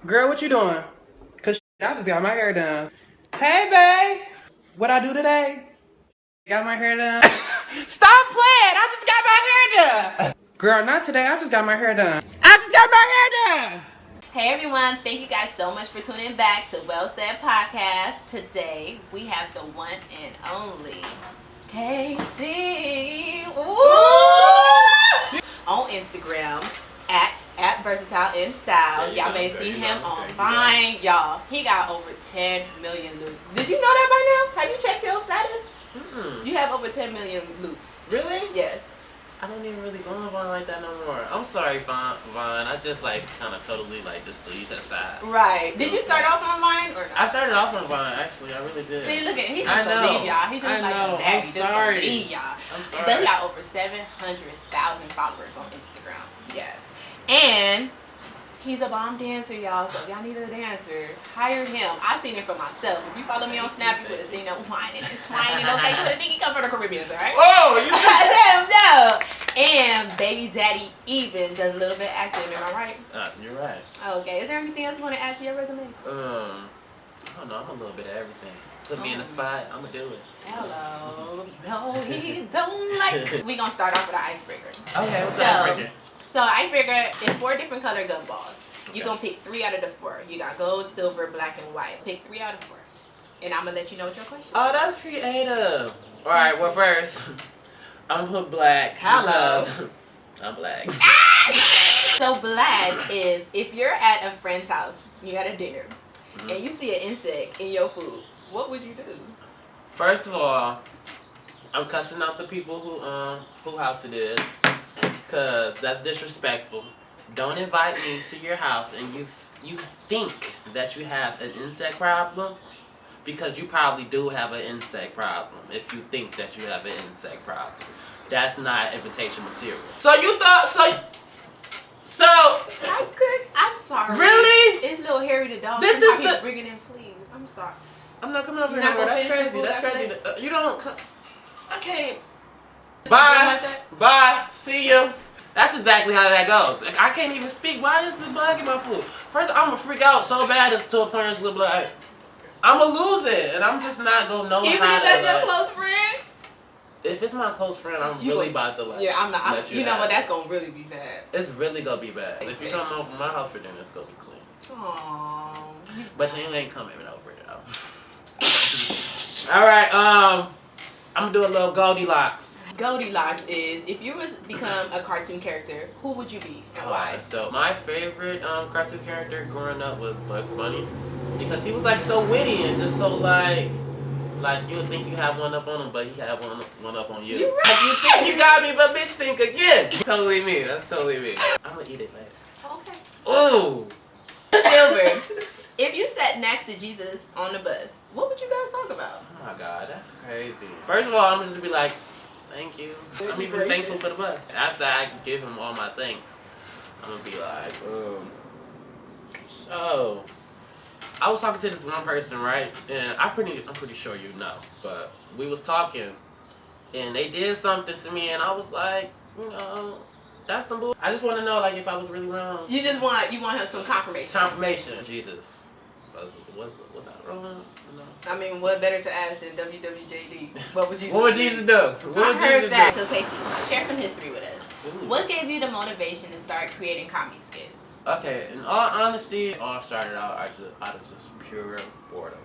Girl, what you doing? Cause I just got my hair done. Hey, babe. What I do today? Got my hair done. Stop playing. I just got my hair done. Girl, not today. I just got my hair done. I just got my hair done. Hey everyone, thank you guys so much for tuning back to Well Said Podcast. Today we have the one and only Casey. Ooh! On Instagram at Versatile in Style. Y'all may see him on Vine. Y'all, he got over 10 million loops. Did you know that by now? Have you checked your status? You have over 10 million loops. Really? Yes. I don't even really go on Vine like that no more. I'm sorry, Vine. I just like kind of totally like just threw you to the side. Right. Did you start off on Vine or no? I started off on Vine actually. I really did. See, look at he just believe y'all. He just like a daddy. Just believe y'all. I'm sorry. But he got over 700,000 followers on Instagram. Yes. And he's a bomb dancer, y'all. So if y'all need a dancer, hire him. I seen it for myself. If you follow me on Snap, you would have seen him whining and twining. Okay, you would have think he come from the Caribbean, right? Oh, you let him know. And baby daddy even does a little bit acting. Am I right? You're right. Okay. Is there anything else you want to add to your resume? I don't know. I'm a little bit of everything. Put me in the spot. I'm gonna do it. Hello. No, he don't like. We gonna start off with an icebreaker. Okay. What's the icebreaker? So icebreaker is 4 different color gun balls. You're gonna pick 3 out of the 4. You got gold, silver, black, and white. Pick 3 out of 4. And I'm gonna let you know what your question is. Oh, that's creative. Alright, well first, I'm gonna put black. Hello. Because I'm black. So black is if you're at a friend's house, you're at a dinner, and you see an insect in your food, what would you do? First of all, I'm cussing out the people who house it is. Cause that's disrespectful. Don't invite me to your house and you think that you have an insect problem, because you probably do have an insect problem. If you think that you have an insect problem, that's not invitation material. So you thought so? I'm sorry. Really? It's little Harry the dog. This is he's bringing in fleas. I'm sorry. I'm not coming over You're here not no more. gonna That's finish crazy. the That's food crazy. after You don't. I can't. Like Bye. that? Bye. See you. That's exactly how that goes. Like, I can't even speak. Why is the bug in my food? First, I'm gonna freak out so bad as to a point where it's like, I'm gonna lose it, and I'm just not gonna know Even how if to. that's your close friend. If it's my close friend, I'm You really would- about to let. Yeah, I'm not. let You know have what? it. That's gonna really be bad. It's really gonna be bad. If you come over my house for dinner, it's gonna be clean. Aww. But you ain't coming over it though. All right. I'm gonna do a little Goldilocks. Goldilocks is if you was become a cartoon character, who would you be and why? So my favorite cartoon character growing up was Bugs Bunny, because he was like so witty and just so like you would think you have one up on him, but he had one up on you. You right. Like, you think you got me, but bitch think again. Totally me. That's totally me. I'm gonna eat it later. Okay. Ooh. Silver. If you sat next to Jesus on the bus, what would you guys talk about? Oh my God, that's crazy. First of all, I'm just gonna be like, thank you. I'm even thankful for the bus. After I give him all my thanks, I'm gonna be like, so I was talking to this one person, right? And I'm pretty sure you know, but we was talking, and they did something to me, and I was like, that's some bull. I just want to know, like, if I was really wrong. You just want some confirmation. Confirmation. Jesus, was I wrong? No. I mean, what better to ask than WWJD? What would Jesus What would Jesus do? What would Jesus that. do? So Casey, share some history with us. Ooh. What gave you the motivation to start creating comedy skits? Okay, in all honesty, it all started out out of just pure boredom.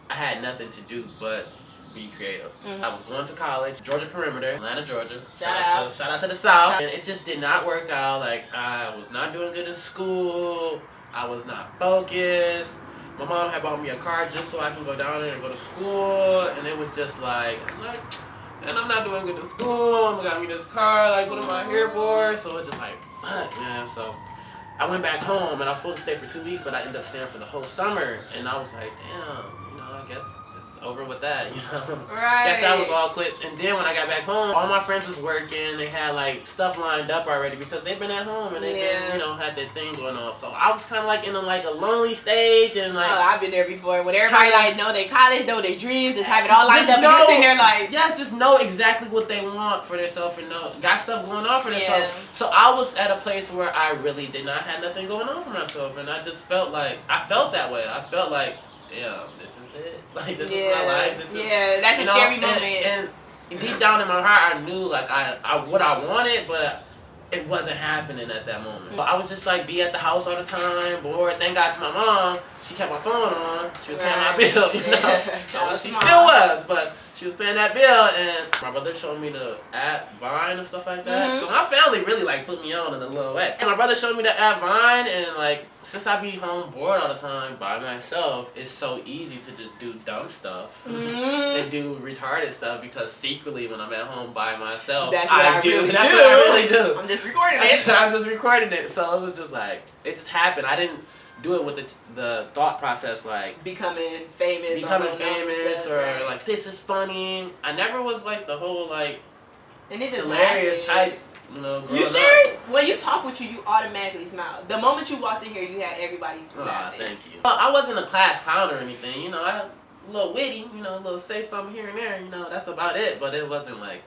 I had nothing to do but be creative. I was going to college, Georgia Perimeter, Atlanta, Georgia. Shout out to the South. And it just did not work out. Like, I was not doing good in school. I was not focused. My mom had bought me a car just so I can go down there and go to school. And it was just like, and I'm not doing good in school. I'm gonna get this car. Like, what am I here for? So it's just like, man. So I went back home, and I was supposed to stay for 2 weeks, but I ended up staying for the whole summer. And I was like, damn, I guess over with that, you know. Right. That's how it was all quits. And then when I got back home, all my friends was working. They had like stuff lined up already because they've been at home and they've been, you know, had their thing going on. So I was kind of like in a lonely stage and like. Oh, I've been there before. When everybody like know they college, know their dreams, just have it all lined up, and you're sitting there like. Yes, just know exactly what they want for themselves and know got stuff going on for themselves. So I was at a place where I really did not have nothing going on for myself, and I just felt like I felt that way. I felt like, damn, this is it. Like this is my life. This is, that's a scary moment. And deep down in my heart, I knew like I what I wanted, but it wasn't happening at that moment. But I was just like be at the house all the time, bored. Thank God to my mom, she kept my phone on. She was paying my bill, you know. So she still was, but she was paying that bill, and my brother showed me the app Vine and stuff like that. So my family really like put me on in a little way. And my brother showed me the app Vine, and like since I be home bored all the time by myself, it's so easy to just do dumb stuff and do retarded stuff because secretly when I'm at home by myself, that's what I really do. I'm just recording it. I'm just recording it. So it was just like it just happened. I didn't do it with the thought process like becoming famous or like this is funny. I never was like the whole like and it just hilarious happened. type. You know, you sure? When you talk with you automatically smile. The moment you walked in here, you had everybody laughing. Thank you. I wasn't a class clown or anything. You know, I a little witty. You know, a little say something here and there. You know, that's about it. But it wasn't like,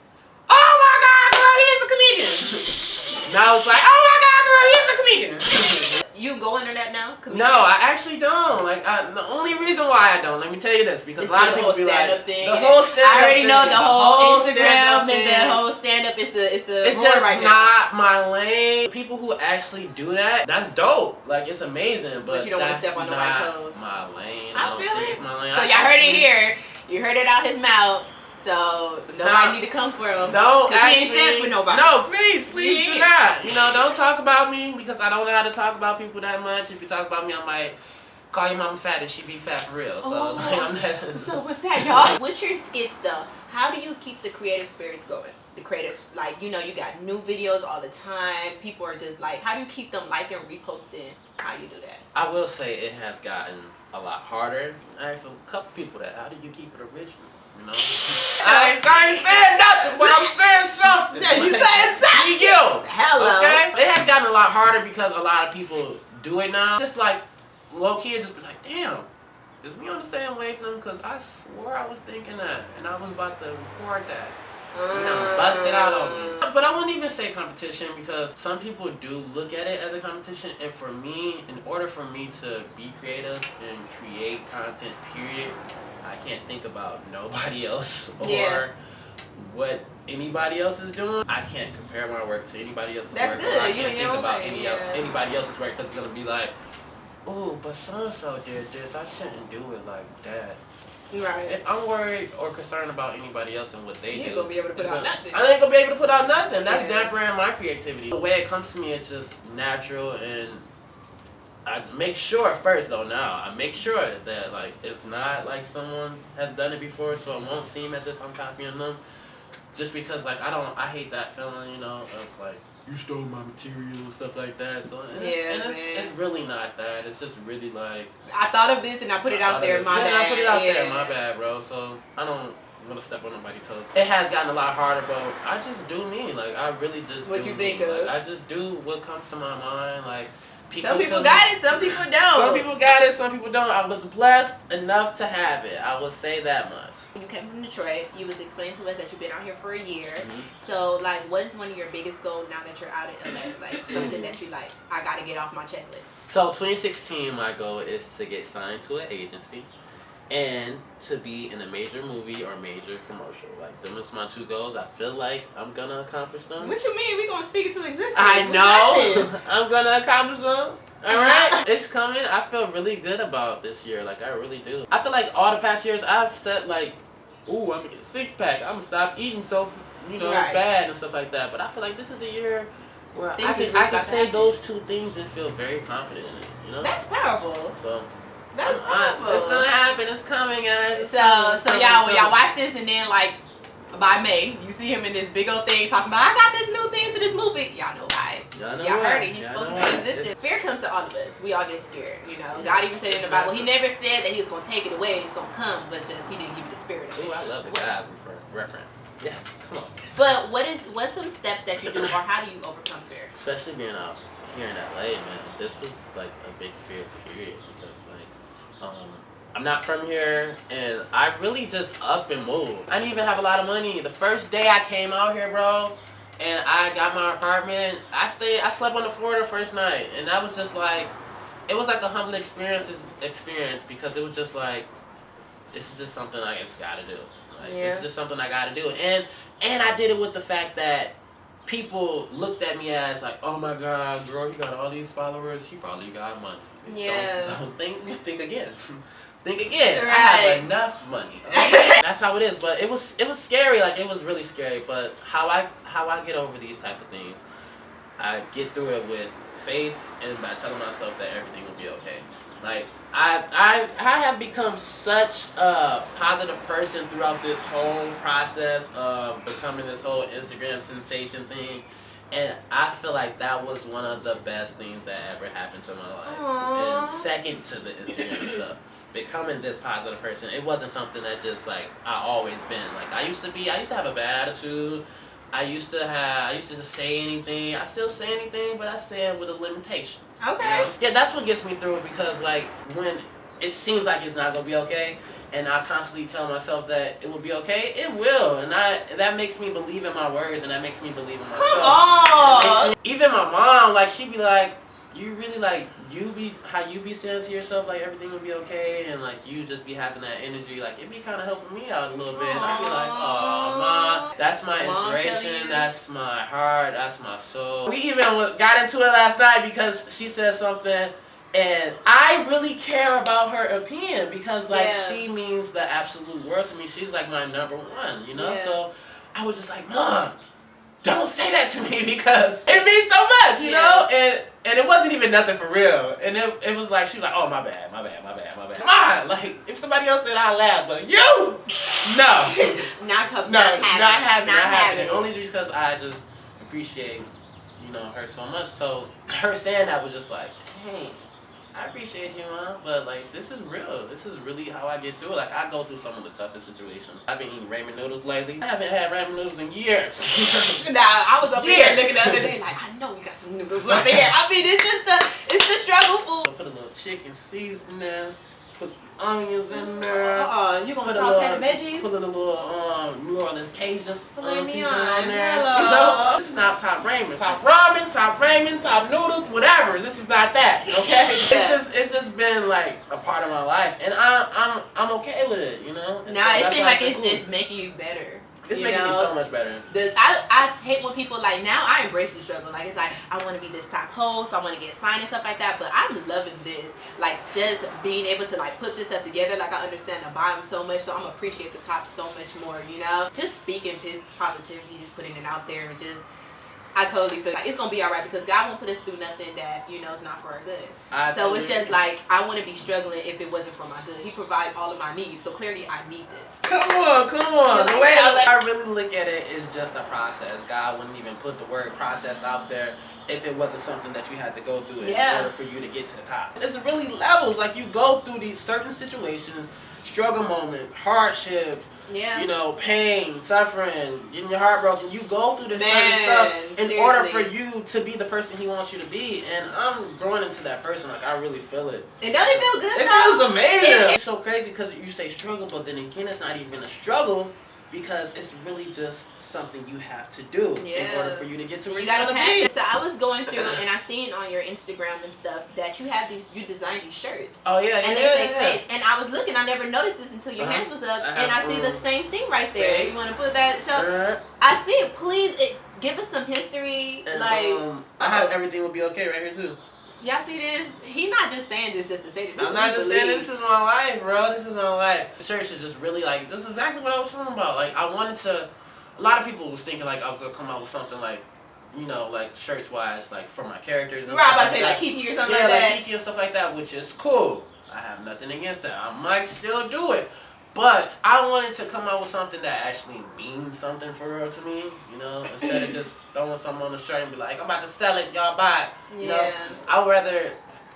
oh my God, girl, he's a comedian. Now it's like, oh my God, girl, he's a comedian. You go under that now? Comedian? No, I actually don't. Like, the only reason why I don't, let me tell you this, because a lot of people be like, thing, the whole stand-up I already know the whole Instagram and thing. the whole stand-up. It's just right not my lane. People who actually do that, that's dope. Like, it's amazing, but you don't want to step on nobody's toes. My lane. I feel it. It's my lane. So y'all heard it here. You heard it out his mouth. So nobody need to come for him. Don't because he ain't stand for nobody. No, please do not. You know, don't talk about me because I don't know how to talk about people that much. If you talk about me, I might call your mama fat and she be fat for real. So like, I'm not. So with that, y'all, with your skits though, how do you keep the creative spirits going? The creative, like, you know, you got new videos all the time. People are just like, how do you keep them liking, reposting? How do you do that? I will say it has gotten a lot harder. I asked a couple people that, how do you keep it original? You know? I ain't saying nothing, but I'm saying something. Yeah, you saying something. You. Hello. Okay? It has gotten a lot harder because a lot of people do it now. Just like low key, just be like, damn, is we on the same wavelength? Because I swore I was thinking that, and I was about to record that. You know, bust it out on me. But I wouldn't even say competition because some people do look at it as a competition, and for me, in order for me to be creative and create content, period, I can't think about nobody else or what anybody else is doing. I can't compare my work to anybody else's work. That's good. I can't think about anybody else's work because it's gonna be like, oh, but so and so did this. I shouldn't do it like that. Right. If I'm worried or concerned about anybody else and what they do, you ain't gonna be able to put out nothing. I ain't gonna be able to put out nothing. That's dampering my creativity. The way it comes to me, it's just natural, and I make sure first though. Now I make sure that like it's not like someone has done it before, so it won't seem as if I'm copying them. Just because like I hate that feeling, you know, of like you stole my material and stuff like that. So it's really not that. It's just really like I thought of this and I put it out there. My bad. I put it out there. My bad, bro. So I don't want to step on nobody's toes. It has gotten a lot harder, but I just do me. Like I really just. What do you think me. of? Like, I just do what comes to my mind. Like. Some people got it, some people don't. Some people got it, some people don't. I was blessed enough to have it. I will say that much. You came from Detroit. You was explaining to us that you've been out here for a year. So, like, what is one of your biggest goals now that you're out in LA? Like, something that you like, I got to get off my checklist. So, 2016, my goal is to get signed to an agency and to be in a major movie or major commercial. Like, them is my two goals. I feel like I'm going to accomplish them. What you mean? We going to speak it to existence. I know. I'm going to accomplish them. All right, it's coming. I feel really good about this year. Like, I really do. I feel like all the past years I've said, like, ooh, I'm going to get a six-pack. I'm going to stop eating so, bad and stuff like that. But I feel like this is the year where I can say those two things and feel very confident in it, you know? That's powerful. So... That's powerful. It's gonna happen. It's coming, guys. So y'all, when y'all watch this, and then like by May, you see him in this big old thing talking about, I got this new thing to this movie. Y'all know why. Y'all heard it. He spoke into existence. Fear comes to all of us. We all get scared, you know. God even said in the Bible, he never said that he was going to take it away. It's going to come, but just he didn't give you the spirit of it. Ooh, I love the God reference. Yeah, come on. But what's some steps that you do, or how do you overcome fear? Especially being out here in LA, man. This was like a big fear period because like I'm not from here and I really just up and moved. I didn't even have a lot of money. The first day I came out here, bro, and I got my apartment, I slept on the floor the first night, and that was just like, it was like a humbling experience because it was just like, this is just something I just gotta do. Like, this is just something I gotta do. And I did it with the fact that people looked at me as like, oh my God, girl, you got all these followers, you probably got money. Yeah. Don't think again. Think again. Right. I have enough money. Okay? That's how it is. But it was scary. Like, it was really scary. But how I get over these type of things, I get through it with faith and by telling myself that everything will be okay. Like, I have become such a positive person throughout this whole process of becoming this whole Instagram sensation thing. And I feel like that was one of the best things that ever happened to my life. Aww. And second to the Instagram stuff. Becoming this positive person, it wasn't something that just like I always been. Like I used to have a bad attitude. I used to just say anything. I still say anything, but I say it with the limitations. Okay. You know? Yeah, that's what gets me through it because like when it seems like it's not gonna be okay, and I constantly tell myself that it will be okay, it will, and that makes me believe in my words, and that makes me believe in myself. Come on. Even my mom, like she be like, you really like how you be saying to yourself like everything will be okay, and like you just be having that energy, like it be kind of helping me out a little bit. And I be like, oh ma, that's my inspiration, that's my heart, that's my soul. We even got into it last night because she said something, and I really care about her opinion because like she means the absolute world to me. She's like my number one, you know. So I was just like, Mom, don't say that to me because it means so much, you know? And it wasn't even nothing for real. And it was like, she was like, oh, my bad. Come on, like, if somebody else said, I'd laugh, but you, no. not happening. Only just because I just appreciate, you know, her so much. So her saying that was just like, dang, I appreciate you, Mom, but like this is real. This is really how I get through it. Like I go through some of the toughest situations. I've been eating ramen noodles lately. I haven't had ramen noodles in years. Nah, I was up here looking the other day like, I know we got some noodles up here. I mean, it's the struggle food. Put a little chicken seasoning there. Put some onions in there. You gonna saute the veggies? Put a little New Orleans Cajun seasoning on there. Hello. You know, this is not top ramen. Top ramen, top noodles, whatever. This is not that. Okay? It's just been like a part of my life, and I'm okay with it. You know. Nah, it seems like it's making you better. It's making me so much better. I hate when people like, now I embrace the struggle. Like, it's like, I want to be this top host, I want to get signed and stuff like that, but I'm loving this. Like, just being able to like put this stuff together, like I understand the bottom so much, so I'm appreciate the top so much more, you know? Just speaking positivity, just putting it out there, and just, I totally feel like it's going to be all right because God won't put us through nothing that, you know, is not for our good. So it's just like, I wouldn't be struggling if it wasn't for my good. He provides all of my needs. So clearly I need this. Come on. The way I really look at it is just a process. God wouldn't even put the word process out there if it wasn't something that you had to go through in order for you to get to the top. It's really levels. Like you go through these certain situations, struggle moments, hardships, you know, pain, suffering, getting your heart broken. You go through this certain stuff in order for you to be the person he wants you to be. And I'm growing into that person. Like, I really feel it. And don't it feel good? It feels amazing. It's so crazy because you say struggle, but then again, it's not even a struggle because it's really just something you have to do in order for you to get to where you gotta be. So I was going through and I seen on your Instagram and stuff that you designed these shirts. Oh yeah, and they say faith. And I was looking, I never noticed this until your hands was up, and I see the same thing right there. Faith. You want to put that show? I see it. Please, give us some history. And, I have everything will be okay right here too. Y'all see this? He not just saying this just to say this. I'm not just saying this is my life, bro. This is my life. The church is just really like, this is exactly what I was talking about. Like, I wanted to, a lot of people was thinking like I was going to come out with something like, you know, like shirts wise, like for my characters. And right, I was about to say like Kiki or something like that. Yeah, like Kiki and stuff like that, which is cool. I have nothing against that. I might still do it. But I wanted to come up with something that actually means something for real to me, you know, instead of just throwing something on the shirt and be like, I'm about to sell it, y'all buy it. You know, I'd rather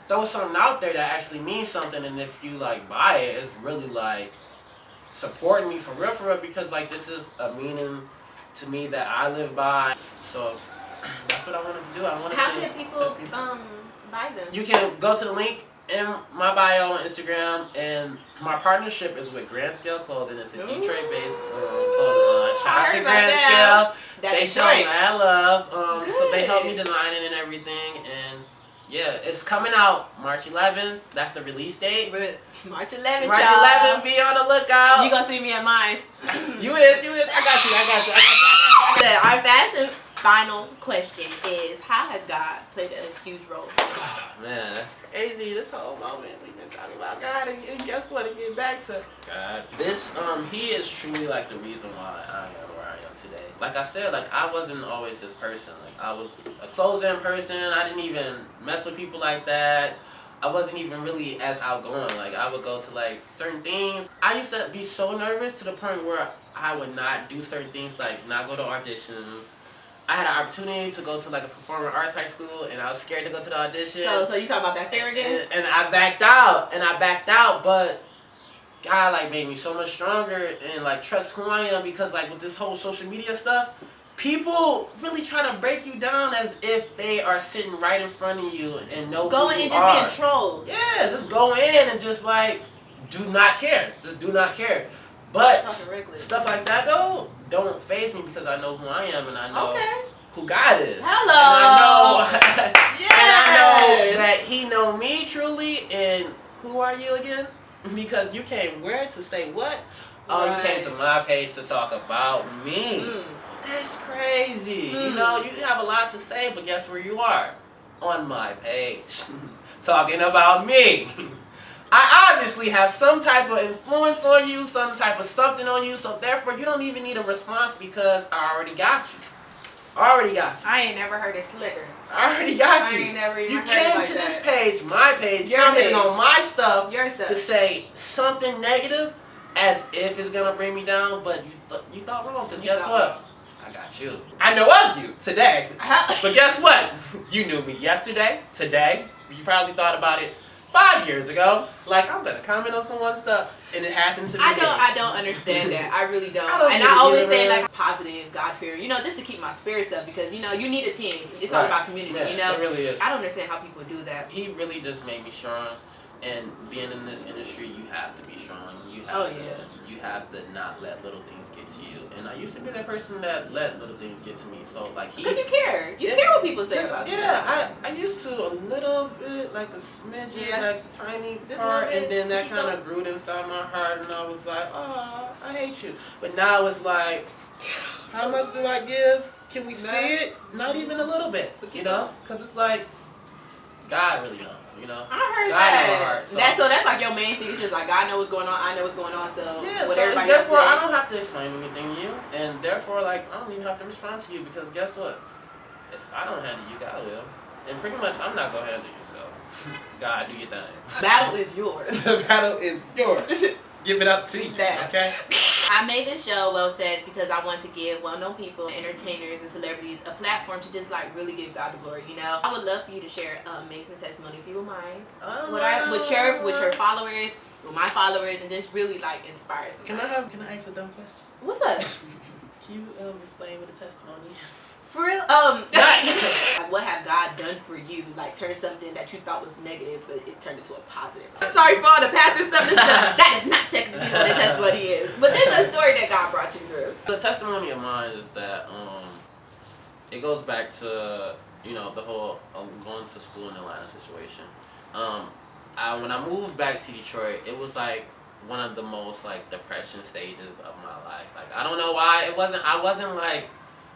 throw something out there that actually means something, and if you like buy it, it's really like supporting me for real, because like this is a meaning to me that I live by. So that's what I wanted to do. I wanted How to. can people buy them? You can go to the link in my bio on Instagram, and my partnership is with Grand Scale Clothing. It's a Detroit-based clothing line. Shout out to Grand Scale. They show mad love. So they help me design it and everything, and yeah, it's coming out March 11th. That's the release date. March 11th, March y'all. 11th. Be on the lookout. You gonna see me at mine. You is. I got you. Our fast and final question is: how has God played a huge role? Man, that's crazy. This whole moment we've been talking about God, and guess what? It get back to God. This He is truly like the reason why I am where I am today. Like I said, like I wasn't always this person. Like I was a closed-in person. I didn't even mess with people like that. I wasn't even really as outgoing. Like I would go to like certain things. I used to be so nervous to the point where I would not do certain things, like not go to auditions. I had an opportunity to go to like a performing arts high school, and I was scared to go to the audition. So you talking about that fear again? And I backed out, but God like made me so much stronger and like trust who I am, because like with this whole social media stuff, people really trying to break you down as if they are sitting right in front of you and know going who and you just are. being trolls. Yeah, just go in and just like do not care. Just do not care. But stuff like that though don't faze me, because I know who I am, and I know who God is. Hello. And I know that He know me truly. And who are you again? Because you came where to say what? Oh, you came to my page to talk about me. That's crazy. You know, you have a lot to say, but guess where you are? On my page. Talking about me. I obviously have some type of influence on you, some type of something on you, so therefore you don't even need a response, because I already got you. I ain't never heard it slicker. I already got you. I ain't never even you heard came it like to that. this page, my page, Your commenting page. on my stuff, Your stuff, to say something negative as if it's gonna bring me down, but you thought wrong, because guess what? I got you. I know of you today, but guess what? You knew me yesterday, today. You probably thought about it 5 years ago. Like, I'm gonna comment on someone's stuff, and it happened to me. I don't understand that. I really don't. I always say like positive, God fear, you know, just to keep my spirits up, because you know you need a team. It's all about community. Yeah, you know, it really is. I don't understand how people do that. He really just made me strong, and being in this industry, you have to be strong. You have to not let little things get to you. And I used to be that person that let little things get to me. So like because you care. You care what people say about you. Yeah, I used to a little bit, like a smidgen, like a tiny part, and then that kind of grew inside my heart, and I was like, oh, I hate you. But now it's like, how much do I give? Can we see it? Not even a little bit, you know? Because it's like, God really knows. You know, I heard God that. So that's like your main thing. It's just like God knows what's going on. I know what's going on. So yeah, what so everybody therefore else I don't have to explain anything to you, and therefore like I don't even have to respond to you, because guess what? If I don't handle you, God will, and pretty much I'm not gonna handle you. So God, do your thing. Battle is yours. The battle is yours. Give it up to you. Okay. I made this show, well said, because I want to give well-known people, entertainers, and celebrities a platform to just like really give God the glory. You know, I would love for you to share an amazing testimony, if you would mind, with your followers, with my followers, and just really like inspire somebody. Can I ask a dumb question? What's up? Can you explain what a testimony is? For real? Like, what have God done for you? Like, turn something that you thought was negative, but it turned into a positive. Sorry for all the passive stuff. That is not technically what a testimony is. But this is a story that God brought you through. The testimony of mine is that it goes back to, you know, the whole going to school in Atlanta situation. When I moved back to Detroit, it was like one of the most like depression stages of my life. Like, I don't know why I wasn't like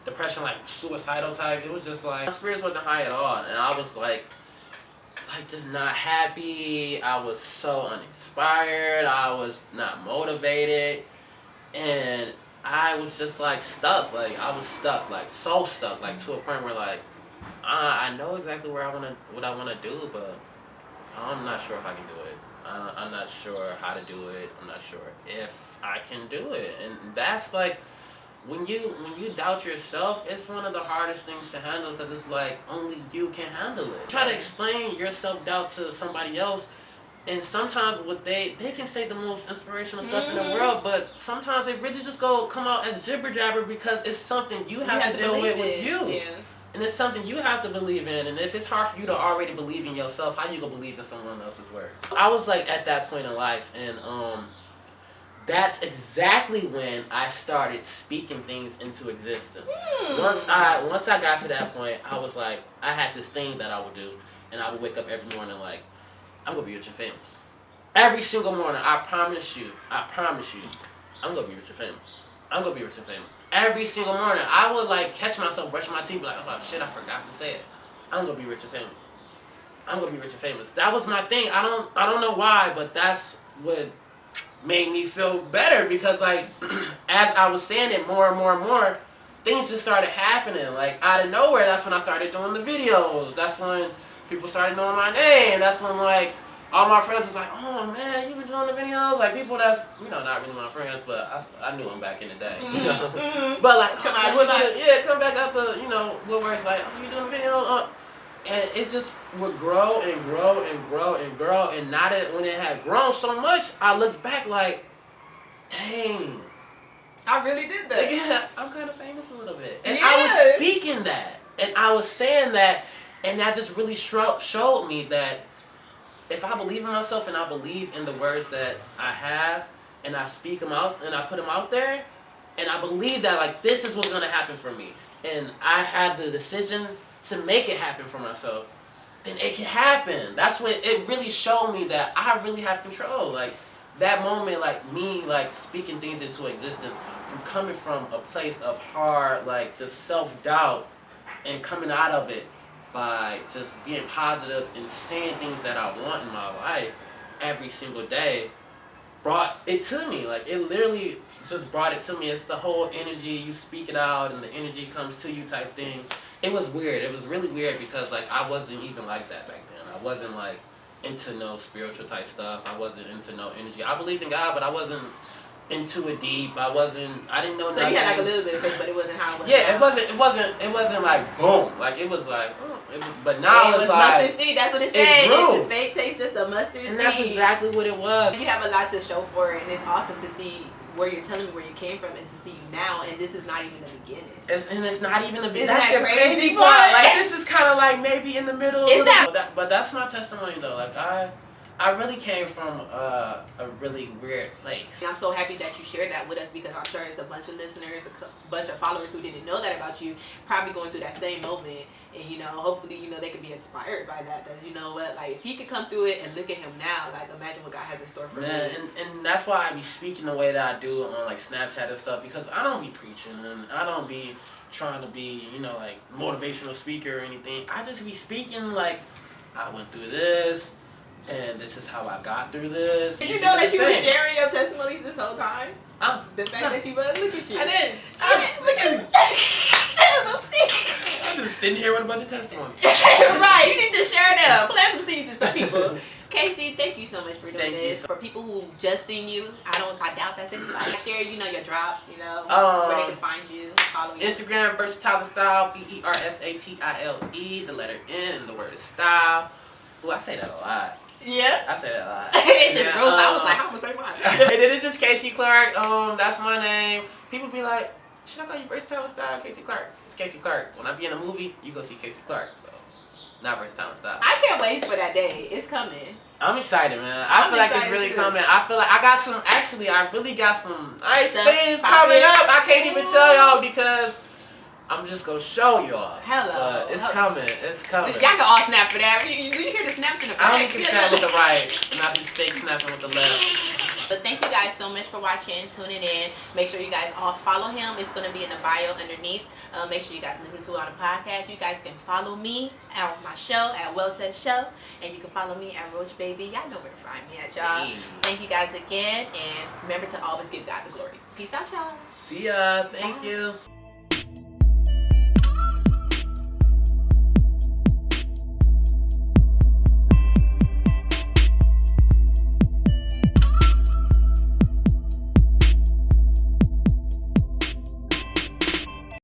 depression, like suicidal type. It was just like my spirits wasn't high at all, and I was like just not happy. I was so uninspired. I was not motivated, and I was just like stuck. Like I was stuck, like so stuck, like to a point where like I know exactly what I wanna do, but I'm not sure if I can do it. I'm not sure how to do it. I'm not sure if I can do it. And that's like, when you doubt yourself, it's one of the hardest things to handle because it's like only you can handle it. Try to explain your self-doubt to somebody else, and sometimes what they can say the most inspirational stuff in the world, but sometimes it really just come out as jibber jabber because it's something you have to deal with you. Yeah. And it's something you have to believe in. And if it's hard for you to already believe in yourself, how you gonna believe in someone else's words? I was like at that point in life, and that's exactly when I started speaking things into existence. Once I got to that point, I was like, I had this thing that I would do, and I would wake up every morning like, I'm gonna be rich and famous. Every single morning, I promise you, I'm gonna be rich and famous. I'm gonna be rich and famous. Every single morning, I would like catch myself brushing my teeth, like, oh shit, I forgot to say it. I'm gonna be rich and famous. I'm gonna be rich and famous. That was my thing. I don't know why, but that's what made me feel better, because like as I was saying it more and more and more, things just started happening. Like out of nowhere, that's when I started doing the videos. That's when people started knowing my name. That's when like all my friends was like, oh man, you been doing the videos? Like people that's, not really my friends, but I knew them back in the day. But like come back out the, woodworks, like, oh, you doing the video? And it just would grow and grow and grow and grow. And now that when it had grown so much, I look back like, dang, I really did that. Yeah, I'm kind of famous a little bit. And yeah. I was speaking that. And I was saying that. And that just really showed me that if I believe in myself and I believe in the words that I have, and I speak them out and I put them out there, and I believe that like this is what's going to happen for me, and I had the decision to make it happen for myself, then it can happen. That's when it really showed me that I really have control. Like that moment, like me like speaking things into existence from coming from a place of hard like just self-doubt and coming out of it by just being positive and saying things that I want in my life every single day brought it to me. Like it literally just brought it to me. It's the whole energy, you speak it out and the energy comes to you type thing. It was weird. It was really weird because like I wasn't even like that back then. I wasn't like into no spiritual type stuff. I wasn't into no energy. I believed in God, but I wasn't into it deep. I didn't know nothing. So you had like a little bit of faith, but it wasn't how it was. Yeah, now. it wasn't like boom. Like it was like, but now it was like mustard seed. That's what it said. grew. It's faith takes just a mustard seed. And that's exactly what it was. You have a lot to show for it, and it's awesome to see where you're telling me where you came from and to see you now. And this is not even the beginning. It's not even the beginning. That's the crazy part. part. Like this is kind of like maybe in the middle. But that's my testimony though. Like I really came from a really weird place. And I'm so happy that you shared that with us, because I'm sure there's a bunch of listeners, a bunch of followers who didn't know that about you, probably going through that same moment. And, hopefully, they could be inspired by that. That, what, like, if he could come through it and look at him now, like, imagine what God has in store for him. And that's why I be speaking the way that I do on, like, Snapchat and stuff, because I don't be preaching and I don't be trying to be, like, motivational speaker or anything. I just be speaking like, I went through this, and this is how I got through this. Did you know that you were sharing your testimonies this whole time? The fact that you look at you. I did. Look at me. I'm just sitting here with a bunch of testimonies. Right, you need to share them. Plant some seeds to some people. Casey, thank you so much for doing this. For people who just seen you, I doubt that's anybody. Share, your drop, where they can find you, follow you. Instagram, Versatile Style, BERSATILE, the letter N, and the word is style. Ooh, I say that a lot. Yeah. I say that a lot. It just grows. I was like, how am I say mine? And it is just Casey Clark. That's my name. People be like, should I call you Versatile Style, Casey Clark? It's Casey Clark. When I be in a movie, you go see Casey Clark. So, not Versatile Style. I can't wait for that day. It's coming. I'm excited, man. I feel like it's really coming. I feel like I got some. Actually, I really got some nice things coming up. I can't even tell y'all because I'm just gonna show y'all. Hello. It's coming. It's coming. Y'all can all snap for that. You hear the snaps in the back. I only can snap with the right, not be fake snapping with the left. But thank you guys so much for watching, tuning in. Make sure you guys all follow him. It's going to be in the bio underneath. Make sure you guys listen to it on the podcast. You guys can follow me at my show, at Well Said Show. And you can follow me at Roach Baby. Y'all know where to find me at, y'all. Hey. Thank you guys again. And remember to always give God the glory. Peace out, y'all. See ya. Thank you.